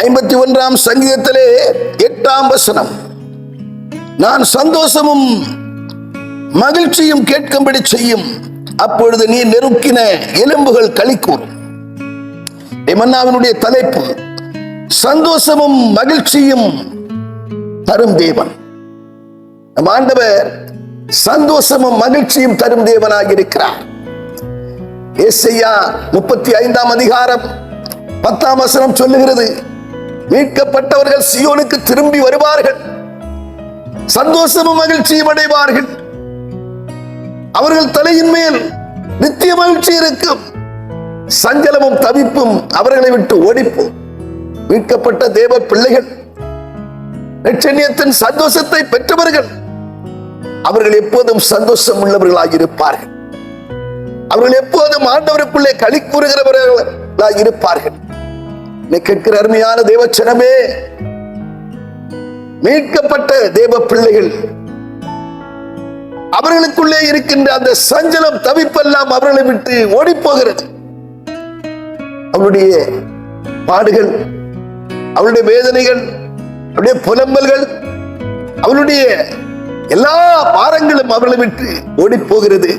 51 சங்கீதத்திலே 8ஆம் வசனம், நான் சந்தோஷமும் மகிழ்ச்சியும் கேட்கும்படி செய்யும், அப்பொழுது நீ நெருக்கின எலும்புகள் களி கூறும். மன்னாவினுடைய தலைப்பு சந்தோஷமும் மகிழ்ச்சியும் தரும் தேவன். நம் ஆண்டவர் சந்தோஷமும் மகிழ்ச்சியும் தரும் தேவனாக இருக்கிறார். ஏசாயா 35ஆம் அதிகாரம் 10ஆம் வசனம் சொல்லுகிறது, மீட்கப்பட்டவர்கள் சீயோனுக்கு திரும்பி வருவார்கள், சந்தோஷமும் மகிழ்ச்சியும் அடைவார்கள், அவர்கள் தலையின் மேல் நித்திய மகிழ்ச்சி இருக்கும், சஞ்சலமும் தவிப்பும் அவர்களை விட்டு ஓடிப்போம். மீட்கப்பட்ட தேவ பிள்ளைகள், இரட்சணியத்தின் சந்தோஷத்தை பெற்றவர்கள், அவர்கள் எப்போதும் சந்தோஷம் உள்ளவர்களாக இருப்பார்கள். அவர்கள் எப்போதும் ஆண்டவருக்குள்ளே களி கூறுகிறவர்களாக இருப்பார்கள். கேட்கிற அருமையான தேவச்சனமே, மீட்கப்பட்ட தேவ பிள்ளைகள், அவர்களுக்குள்ளே இருக்கின்ற அந்த சஞ்சலம் தவிப்பெல்லாம் அவர்களை விட்டு ஓடி போகிறது. அவருடைய பாடுகள், அவருடைய வேதனைகள், அவருடைய புலம்பல்கள், அவருடைய எல்லா பாரங்களும் அவர்களை விட்டு ஓடி போகிறது.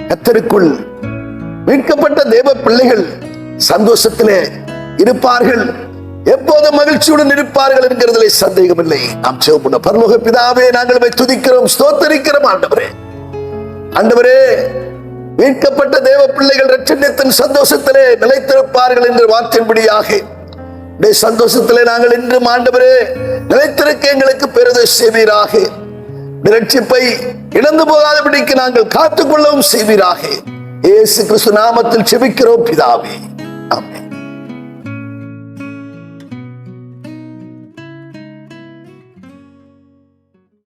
கர்த்தருக்குள் மீட்கப்பட்ட தேவ பிள்ளைகள் சந்தோஷத்திலே இருப்பார்கள், எப்போதும் மகிழ்ச்சியுடன் இருப்பார்கள் என்கிறதிலே சந்தேகமில்லை. நாம் ஜெபம். பரலோக பிதாவே, நாங்கள் துதிக்கிறோம், ஸ்தோத்திரிக்கிறோம். ஆண்டவரே, மீட்கப்பட்ட தேவ பிள்ளைகள் இரட்சணியத்தின் சந்தோஷத்திலே நிலைத்திருப்பார்கள் என்ற வார்த்தையின்படியாக சந்தோஷத்திலே நாங்கள் இன்றும் ஆண்டவரே நிலைத்திருக்க எங்களுக்கு பெரிது செய்வீராக. இரட்சிப்பை இழந்து போகாதபடிக்கு நாங்கள் காத்துக்கொள்ளவும் செய்வீராக. இயேசு கிறிஸ்து நாமத்தில் ஜெபிக்கிறோம் பிதாவே.